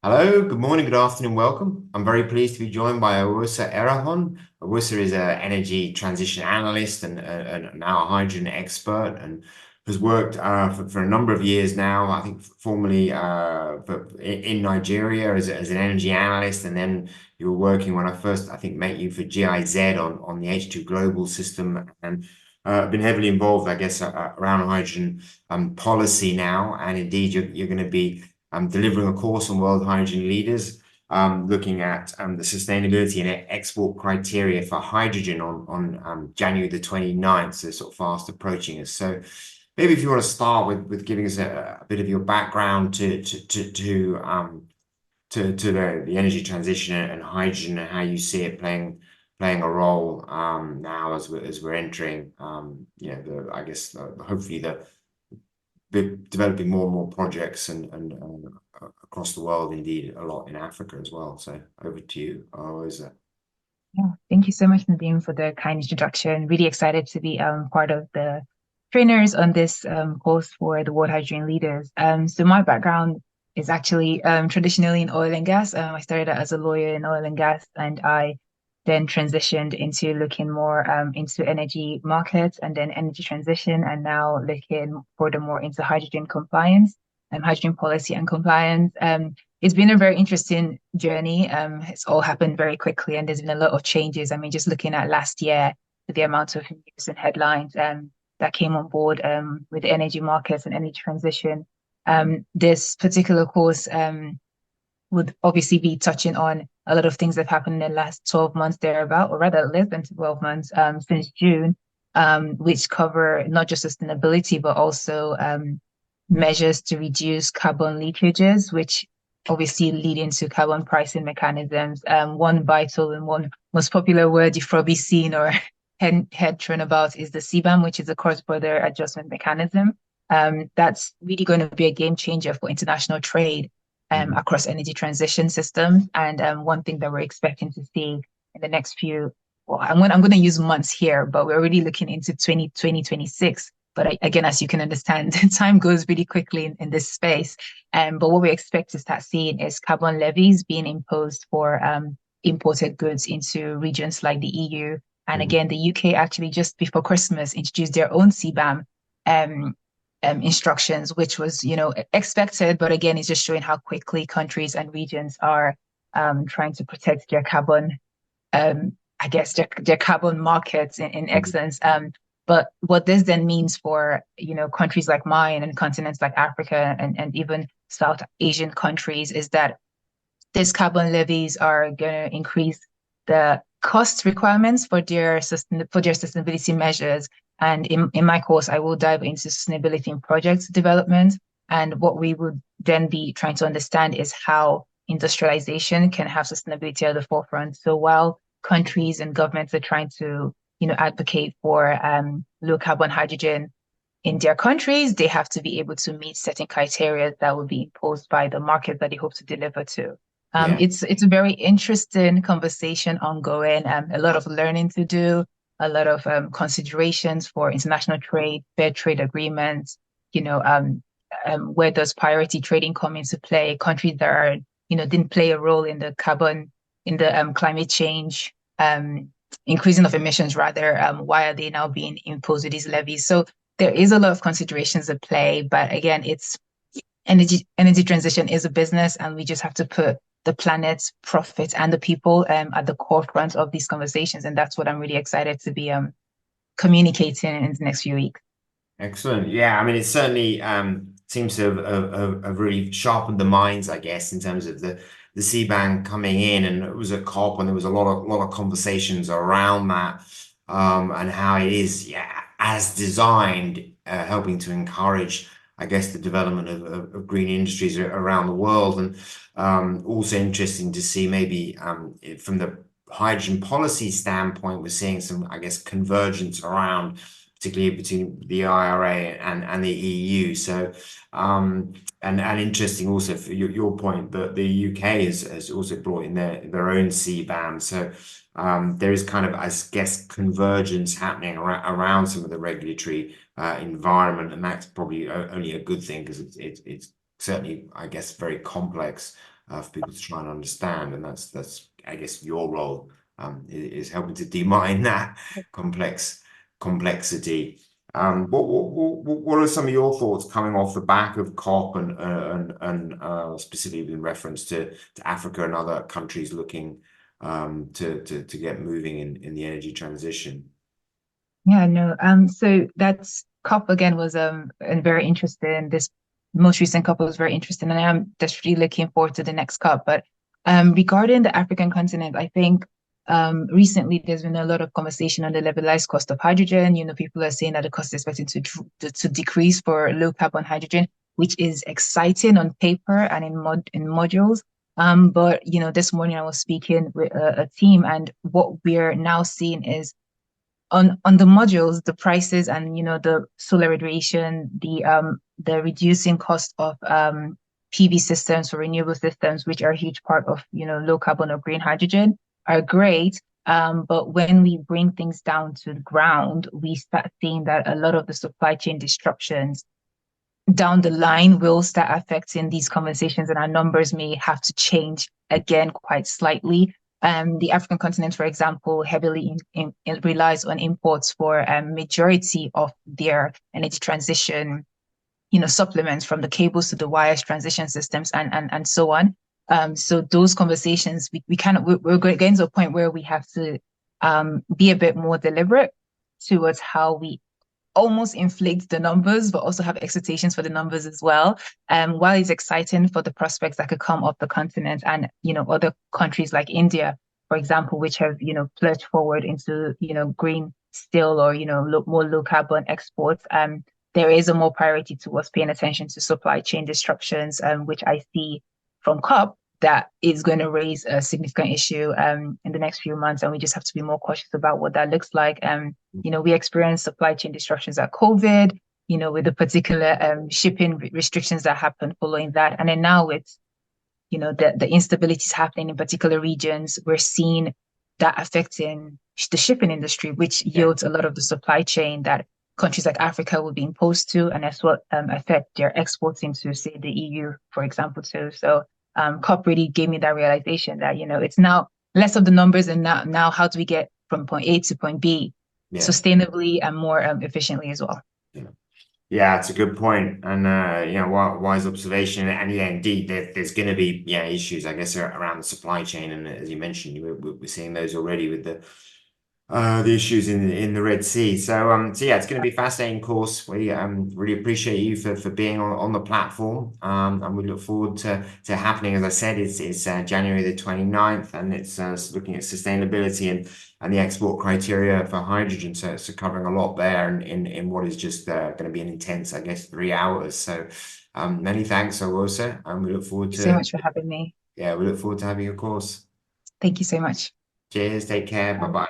Hello, good morning, good afternoon, welcome. I'm very pleased to be joined by Oghosa Erhahon. Oghosa is an energy transition analyst and now a hydrogen expert and has worked for a number of years now, I think formerly in Nigeria as an energy analyst. And then you were working when I first, I think, met you for GIZ on the H2 Global system and been heavily involved, I guess, around hydrogen policy now. And indeed, you're going to be delivering a course on world hydrogen leaders, looking at the sustainability and export criteria for hydrogen on January the 29th, so sort of fast approaching us. So maybe if you want to start with giving us a bit of your background to the energy transition and hydrogen and how you see it playing a role now as we're entering I guess hopefully the developing more and more projects and across the world, indeed a lot in Africa as well. So over to you. How is that? Yeah, thank you so much, Nadeem, for the kind introduction. Really excited to be part of the trainers on this course for the World Hydrogen Leaders. So my background is actually traditionally in oil and gas. I started out as a lawyer in oil and gas, and I then transitioned into looking more into energy markets and then energy transition, and now looking furthermore into hydrogen compliance and hydrogen policy and compliance. It's been a very interesting journey. It's all happened very quickly, and there's been a lot of changes. I mean, just looking at last year, the amount of news and headlines that came on board with the energy markets and energy transition. This particular course would obviously be touching on a lot of things that happened in the last 12 months thereabout, or rather less than 12 months since June, which cover not just sustainability, but also measures to reduce carbon leakages, which obviously lead into carbon pricing mechanisms. One vital and one most popular word you've probably seen or head thrown about is the CBAM, which is a cross-border adjustment mechanism. That's really going to be a game changer for international trade across energy transition systems. And one thing that we're expecting to see in the next few, well, I'm going to use months here, but we're already looking into 2026. But again, as you can understand, time goes really quickly in this space. But what we expect to start seeing is carbon levies being imposed for imported goods into regions like the EU. And again, the UK actually just before Christmas introduced their own CBAM instructions, which was, expected. But again, it's just showing how quickly countries and regions are trying to protect their carbon, I guess, their carbon markets in excellence. But what this then means for, countries like mine and continents like Africa and even South Asian countries is that these carbon levies are going to increase the cost requirements for their sustainability measures. And in my course, I will dive into sustainability in project development. And what we would then be trying to understand is how industrialization can have sustainability at the forefront. So while countries and governments are trying to advocate for low carbon hydrogen in their countries, they have to be able to meet certain criteria that will be imposed by the market that they hope to deliver to. Yeah. It's a very interesting conversation ongoing, a lot of learning to do, a lot of considerations for international trade, fair trade agreements, where does priority trading come into play? Countries that are, didn't play a role in the climate change increasing of emissions rather, why are they now being imposed with these levies? So there is a lot of considerations at play, but again, it's energy transition is a business, and we just have to put the planet's profit and the people at the forefront of these conversations, and that's what I'm really excited to be communicating in the next few weeks. Excellent. Yeah, I mean, it certainly seems to have really sharpened the minds, I guess, in terms of the CBAM coming in, and it was a COP, and there was a lot of conversations around that, and how it is, yeah, as designed, helping to encourage, I guess, the development of green industries around the world, and also interesting to see maybe from the hydrogen policy standpoint, we're seeing some, I guess, convergence around, particularly between the IRA and the EU. So, and interesting also for your point that the UK has also brought in their own CBAM. So there is kind of, I guess, convergence happening around some of the regulatory environment, and that's probably only a good thing because it's certainly, I guess, very complex for people to try and understand. And that's I guess your role is helping to demine that complexity. What are some of your thoughts coming off the back of COP and specifically in reference to Africa and other countries looking to get moving in the energy transition? Yeah, no. So that's COP again was and very interesting. This most recent COP was very interesting, and I'm just really looking forward to the next COP. But regarding the African continent, I think recently there's been a lot of conversation on the levelized cost of hydrogen. You know, people are saying that the cost is expected to decrease for low carbon hydrogen, which is exciting on paper and in modules. But you know, this morning I was speaking with a team, and what we're now seeing is on the modules, the prices and you know the solar radiation, the reducing cost of PV systems or renewable systems, which are a huge part of you know low carbon or green hydrogen, are great. But when we bring things down to the ground, we start seeing that a lot of the supply chain disruptions down the line will start affecting these conversations, and our numbers may have to change again quite slightly. The African continent, for example, heavily relies on imports for a majority of their energy transition, you know, supplements from the cables to the wires, transition systems, and so on. So those conversations, we kind of we're getting to a point where we have to be a bit more deliberate towards how we almost inflate the numbers, but also have expectations for the numbers as well. While it's exciting for the prospects that could come off the continent and, you know, other countries like India, for example, which have, you know, plunged forward into, you know, green steel or, you know, more low carbon exports, there is a more priority towards paying attention to supply chain disruptions, which I see from COP that is going to raise a significant issue in the next few months. And we just have to be more cautious about what that looks like. You know, we experienced supply chain disruptions at COVID, you know, with the particular shipping restrictions that happened following that. And then now with, you know, the instabilities happening in particular regions, we're seeing that affecting the shipping industry, which yields a lot of the supply chain that countries like Africa will be imposed to, and that's what affect their exports into, say, the EU, for example, too. So COP really gave me that realization that, you know, it's now less of the numbers and now how do we get from point A to point B sustainably and more efficiently as well. Yeah, it's a good point, and you know, wise observation. And yeah, indeed, there's going to be issues, I guess, around the supply chain, and as you mentioned, we're seeing those already with the issues in the Red Sea. So yeah, it's going to be a fascinating course. We really appreciate you for being on the platform, and we look forward to happening. As I said, it's January the 29th, and it's looking at sustainability and the export criteria for hydrogen. So it's covering a lot there in what is just going to be an intense, I guess, 3 hours. So many thanks, Oghosa, and we look forward to. Thank you so much for having me. Yeah, we look forward to having your course. Thank you so much. Cheers. Take care. Bye bye.